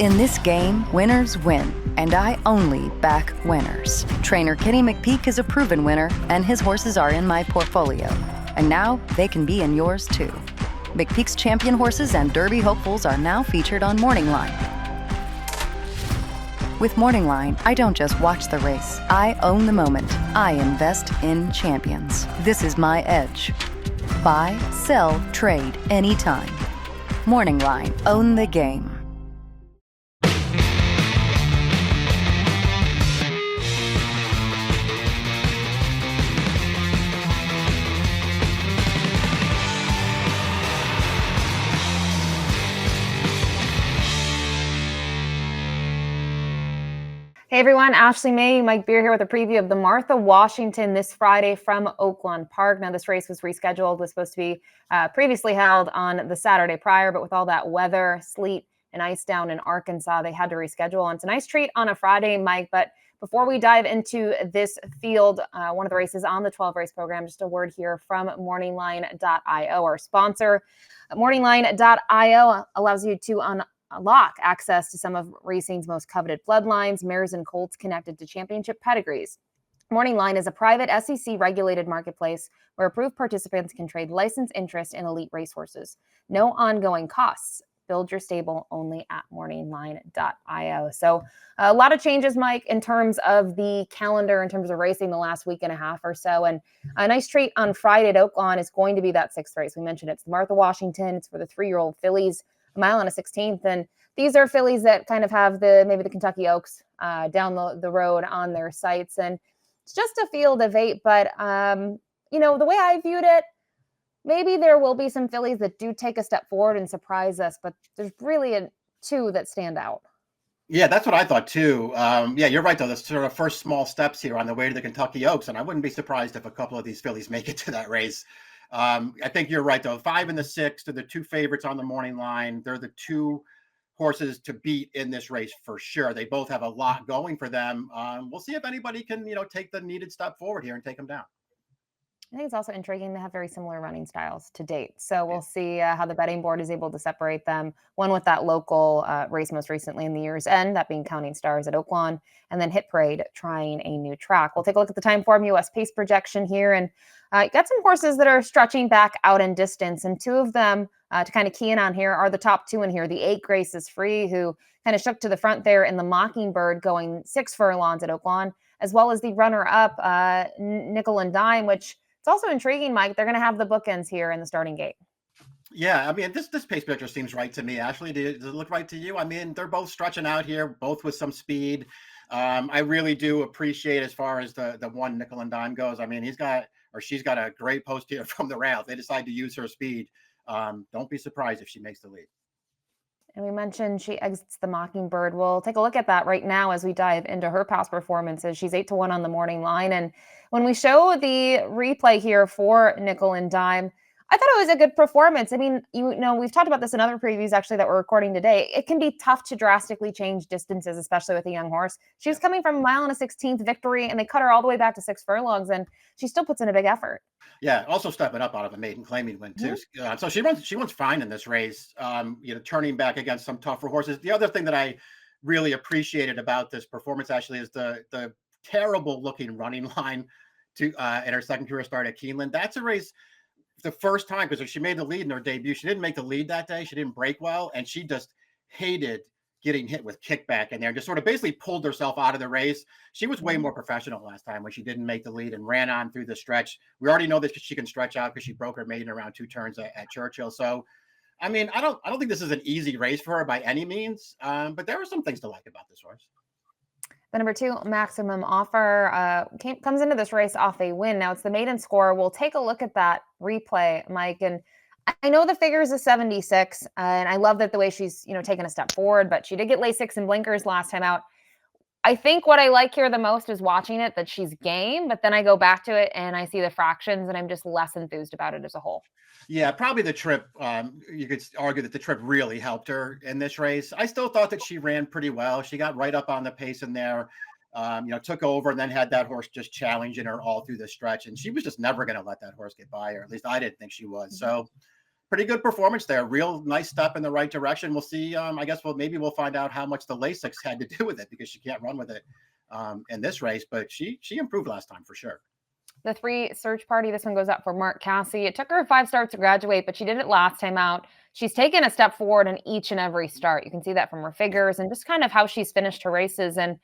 In this game, winners win, and I only back winners. Trainer Kenny McPeak is a proven winner, and his horses are in my portfolio. And now they can be in yours too. McPeak's champion horses and Derby hopefuls are now featured on Morning Line. With Morning Line, I don't just watch the race. I own the moment. I invest in champions. This is my edge. Buy, sell, trade anytime. Morning Line, own the game. Hey everyone, Ashley May, Mike Beer here with a preview of the Martha Washington this Friday from Oaklawn Park. Now this race was rescheduled, was supposed to be previously held on the Saturday prior, but with all that weather, sleet, and ice down in Arkansas, they had to reschedule. And it's a nice treat on a Friday, Mike, but before we dive into this field, one of the races on the 12 race program, just a word here from morningline.io, our sponsor. Morningline.io allows you to unlock access to some of racing's most coveted bloodlines, mares and colts connected to championship pedigrees. Morning Line is a private SEC-regulated marketplace where approved participants can trade licensed interest in elite racehorses. No ongoing costs. Build your stable only at morningline.io. So a lot of changes, Mike, in terms of the calendar, in terms of racing the last week and a half or so. And a nice treat on Friday at Oaklawn is going to be that sixth race. We mentioned it's the Martha Washington. It's for the 3-year-old fillies, a mile and a 16th. And these are fillies that kind of have maybe the Kentucky Oaks down the road on their sights. And it's just a field of 8. But, the way I viewed it, maybe there will be some fillies that do take a step forward and surprise us. But there's really 2 that stand out. Yeah, that's what I thought too. Yeah, you're right, though. The sort of first small steps here on the way to the Kentucky Oaks. And I wouldn't be surprised if a couple of these fillies make it to that race. I think you're right, though. 5 and the 6 are the 2 favorites on the Morning Line. They're the 2 horses to beat in this race for sure. They both have a lot going for them. We'll see if anybody can, take the needed step forward here and take them down. I think it's also intriguing. They have very similar running styles to date. So we'll see how the betting board is able to separate them. One with that local race most recently in the year's end, that being Counting Stars at Oaklawn, and then Hit Parade trying a new track. We'll take a look at the time form US pace projection here. And got some horses that are stretching back out in distance. And 2 of them to kind of key in on here are the top 2 in here. The 8 Grace is Free, who kind of shook to the front there in the Mockingbird going 6 furlongs at Oaklawn, as well as the runner-up Nickel and Dime, which it's also intriguing, Mike. They're going to have the bookends here in the starting gate. Yeah, I mean, this pace picture seems right to me. Ashley, does it look right to you? I mean, they're both stretching out here, both with some speed. I really do appreciate as far as the one Nickel and Dime goes. I mean, she's got a great post here from the rail. If they decide to use her speed, don't be surprised if she makes the lead. And we mentioned she exits the Mockingbird. We'll take a look at that right now as we dive into her past performances. She's 8-1 on the Morning Line. And when we show the replay here for Nickel and Dime, I thought it was a good performance. I mean, we've talked about this in other previews actually that we're recording today. It can be tough to drastically change distances, especially with a young horse. She was coming from a mile and a 16th victory, and they cut her all the way back to 6 furlongs, and she still puts in a big effort. Yeah, also stepping up out of a maiden claiming win too. Mm-hmm. So she runs fine in this race. Turning back against some tougher horses. The other thing that I really appreciated about this performance actually is the terrible looking running line to in her second career start at Keeneland. That's a race. The first time, because she made the lead in her debut, she didn't make the lead that day. She didn't break well, and she just hated getting hit with kickback in there. Just sort of basically pulled herself out of the race. She was way more professional last time when she didn't make the lead and ran on through the stretch. We already know that she can stretch out because she broke her maiden around 2 turns at Churchill. So, I mean, I don't think this is an easy race for her by any means, but there are some things to like about this horse. The number 2, Maximum Offer, comes into this race off a win. Now it's the maiden score. We'll take a look at that replay, Mike. And I know the figure is a 76, and I love that the way she's, taken a step forward, but she did get Lasix and blinkers last time out. I think what I like here the most is watching it, that she's game, but then I go back to it and I see the fractions and I'm just less enthused about it as a whole. Yeah, probably the trip. You could argue that the trip really helped her in this race. I still thought that she ran pretty well. She got right up on the pace in there, took over and then had that horse just challenging her all through the stretch. And she was just never going to let that horse get by her. At least I didn't think she was. So pretty good performance there. Real nice step in the right direction. We'll see. I guess maybe we'll find out how much the Lasix had to do with it, because she can't run with it in this race, but she improved last time for sure. The 3 search party, this one goes out for Mark Casse. It took her 5 starts to graduate, but she did it last time out. She's taken a step forward in each and every start. You can see that from her figures and just kind of how she's finished her races. And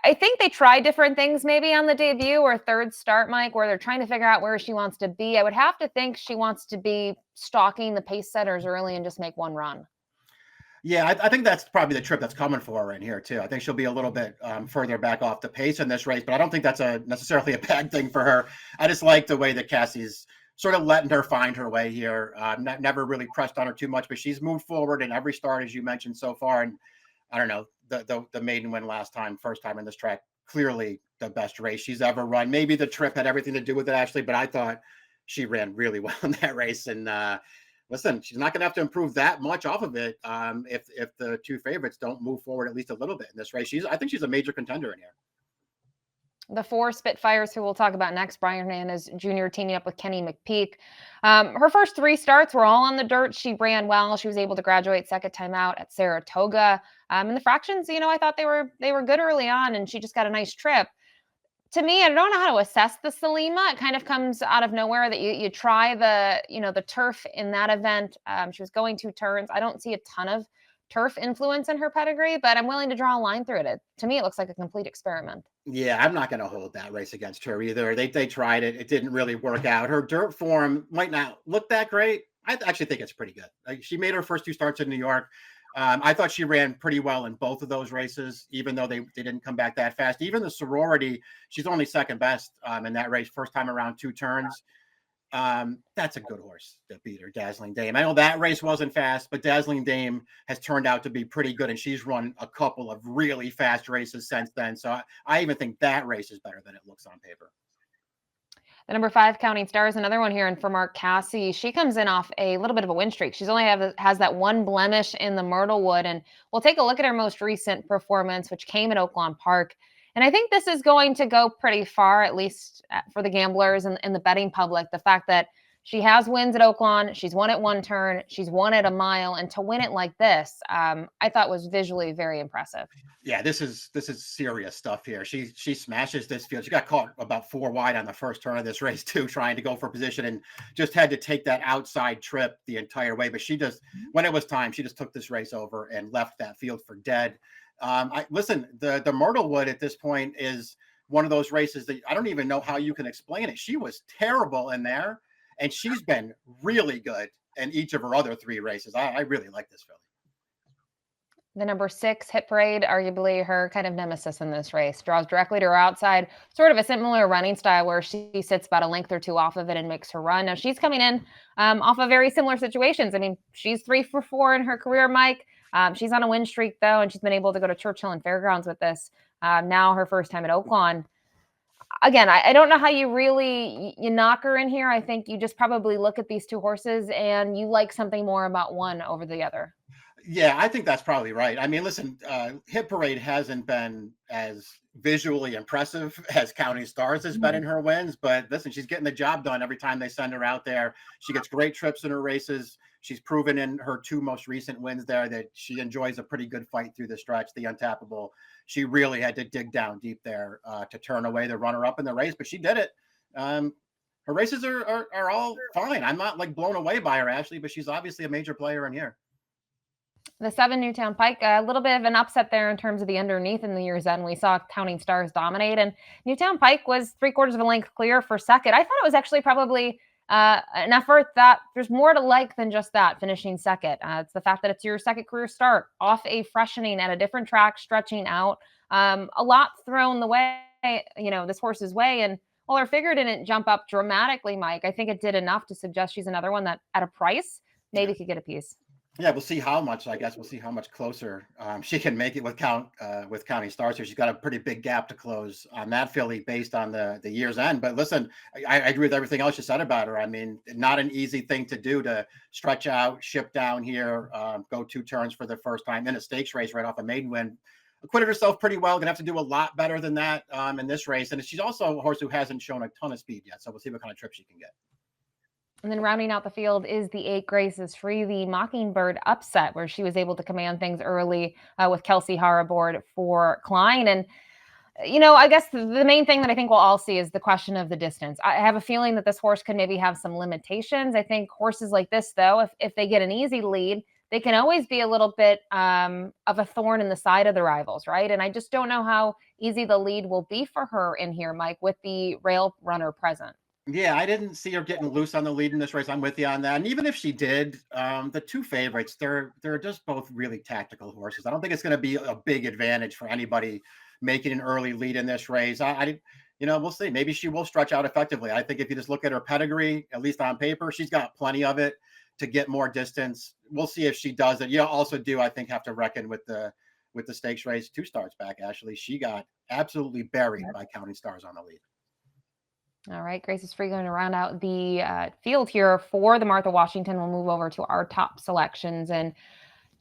I think they tried different things maybe on the debut or 3rd start, Mike, where they're trying to figure out where she wants to be. I would have to think she wants to be stalking the pace setters early and just make one run. Yeah, I think that's probably the trip that's coming for her in here too. I think she'll be a little bit further back off the pace in this race, but I don't think that's necessarily a bad thing for her. I just like the way that Cassie's sort of letting her find her way here. Never really pressed on her too much, but she's moved forward in every start, as you mentioned so far. And I don't know, the maiden win last time, first time in this track, clearly the best race she's ever run. Maybe the trip had everything to do with it, actually, but I thought she ran really well in that race. And listen, she's not going to have to improve that much off of it if the 2 favorites don't move forward at least a little bit in this race. I think she's a major contender in here. The 4 Spitfires, who we'll talk about next, Brian Hernandez Jr. teaming up with Kenny McPeek. Her first 3 starts were all on the dirt. She ran well. She was able to graduate second time out at Saratoga. And the fractions, I thought they were good early on, and she just got a nice trip. To me, I don't know how to assess the Salima. It kind of comes out of nowhere that you try the turf in that event. She was going 2 turns. I don't see a ton of turf influence in her pedigree, but I'm willing to draw a line through it. To me, it looks like a complete experiment. Yeah, I'm not going to hold that race against her either. They tried it. It didn't really work out. Her dirt form might not look that great. I actually think it's pretty good. Like, she made her first 2 starts in New York. I thought she ran pretty well in both of those races, even though they didn't come back that fast. Even the sorority, she's only second best in that race, first time around 2 turns. That's a good horse to beat her, Dazzling Dame. I know that race wasn't fast, but Dazzling Dame has turned out to be pretty good, and she's run a couple of really fast races since then. So I even think that race is better than it looks on paper. The number 5 Counting Stars, another one here, and for Mark Casse, she comes in off a little bit of a win streak. She's only has that 1 blemish in the Myrtlewood, and we'll take a look at her most recent performance, which came at Oaklawn Park. And I think this is going to go pretty far, at least for the gamblers and the betting public. The fact that she has wins at Oaklawn, she's won at 1 turn, she's won at a mile, and to win it like this, I thought was visually very impressive. Yeah, this is serious stuff here. She smashes this field. She got caught about 4 wide on the first turn of this race too, trying to go for position, and just had to take that outside trip the entire way. But she just, when it was time, she just took this race over and left that field for dead. Listen, the Myrtlewood at this point is one of those races that I don't even know how you can explain it. She was terrible in there, and she's been really good in each of her other 3 races. I really like this filly. The number 6 Hit Parade, arguably her kind of nemesis in this race, draws directly to her outside, sort of a similar running style where she sits about a length or 2 off of it and makes her run. Now she's coming in off of very similar situations. I mean, she's 3 for 4 in her career, Mike. She's on a win streak though, and she's been able to go to Churchill and Fairgrounds with this. Now her first time at Oaklawn. Again, I don't know how you knock her in here. I think you just probably look at these 2 horses and you like something more about one over the other. Yeah, I think that's probably right. I mean, listen, Hit Parade hasn't been as visually impressive as Counting Stars has been in her wins, but listen, she's getting the job done every time they send her out there. She gets great trips in her races. She's proven in her 2 most recent wins there that she enjoys a pretty good fight through the stretch, the untappable. She really had to dig down deep there to turn away the runner-up in the race, but she did it. Her races are all fine. I'm not like blown away by her, Ashley, but she's obviously a major player in here. The 7 Newtown Pike, a little bit of an upset there in terms of the underneath in the year's end. We saw Counting Stars dominate, and Newtown Pike was 3/4 of a length clear for second. I thought it was actually probably an effort that there's more to like than just that, finishing second. It's the fact that it's your second career start off a freshening at a different track, stretching out. A lot thrown the way, this horse's way. And while her figure didn't jump up dramatically, Mike, I think it did enough to suggest she's another one that at a price maybe could get a piece. Yeah, we'll see how much. I guess we'll see how much closer she can make it with Counting Stars here. She's got a pretty big gap to close on that filly based on the year's end. But listen, I agree with everything else you said about her. I mean, not an easy thing to do, to stretch out, ship down here, go 2 turns for the first time in a stakes race right off a maiden win. Acquitted herself pretty well. Gonna have to do a lot better than that in this race. And she's also a horse who hasn't shown a ton of speed yet. So we'll see what kind of trip she can get. And then rounding out the field is the 8 Graces Free, the Mockingbird upset, where she was able to command things early with Kelsey Hara aboard for Klein. And, I guess the main thing that I think we'll all see is the question of the distance. I have a feeling that this horse could maybe have some limitations. I think horses like this, though, if they get an easy lead, they can always be a little bit of a thorn in the side of the rivals, right? And I just don't know how easy the lead will be for her in here, Mike, with the rail runner present. Yeah, I didn't see her getting loose on the lead in this race. I'm with you on that. And even if she did, the two favorites, they're just both really tactical horses. I don't think it's going to be a big advantage for anybody making an early lead in this race. We'll see. Maybe she will stretch out effectively. I think if you just look at her pedigree, at least on paper, she's got plenty of it to get more distance. We'll see if she does it. You also do, I think, have to reckon with the stakes race 2 starts back. Ashley, she got absolutely buried by Counting Stars on the lead. All right, Graces Free going to round out the field here for the Martha Washington. We'll move over to our top selections, and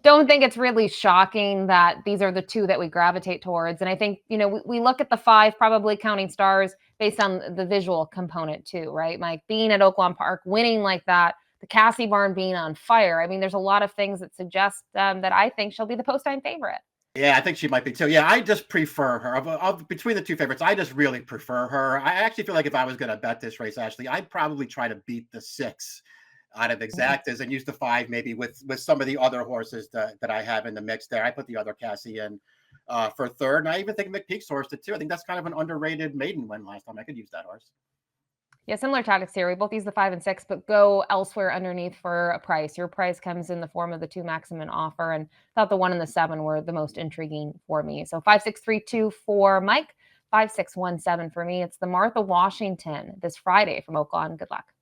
don't think it's really shocking that these are the 2 that we gravitate towards. And I think, we look at the 5 probably Counting Stars based on the visual component too, right? Mike, being at Oaklawn Park, winning like that, the Cassie barn being on fire. I mean, there's a lot of things that suggest that I think she'll be the post-time favorite. Yeah, I think she might be too. Yeah, I just prefer her. Between the 2 favorites, I just really prefer her. I actually feel like if I was going to bet this race, Ashley, I'd probably try to beat the 6 out of Exactas and use the 5 maybe with some of the other horses that I have in the mix there. I put the other Cassie in for 3rd. And I even think McPeak's horse did too. I think that's kind of an underrated maiden win last time. I could use that horse. Yeah, similar tactics here. We both use the 5 and 6, but go elsewhere underneath for a price. Your price comes in the form of the 2 maximum offer, and thought the 1 and the 7 were the most intriguing for me. So 5-6-3-2 for Mike, 5-6-1-7 for me. It's the Martha Washington this Friday from Oaklawn. Good luck.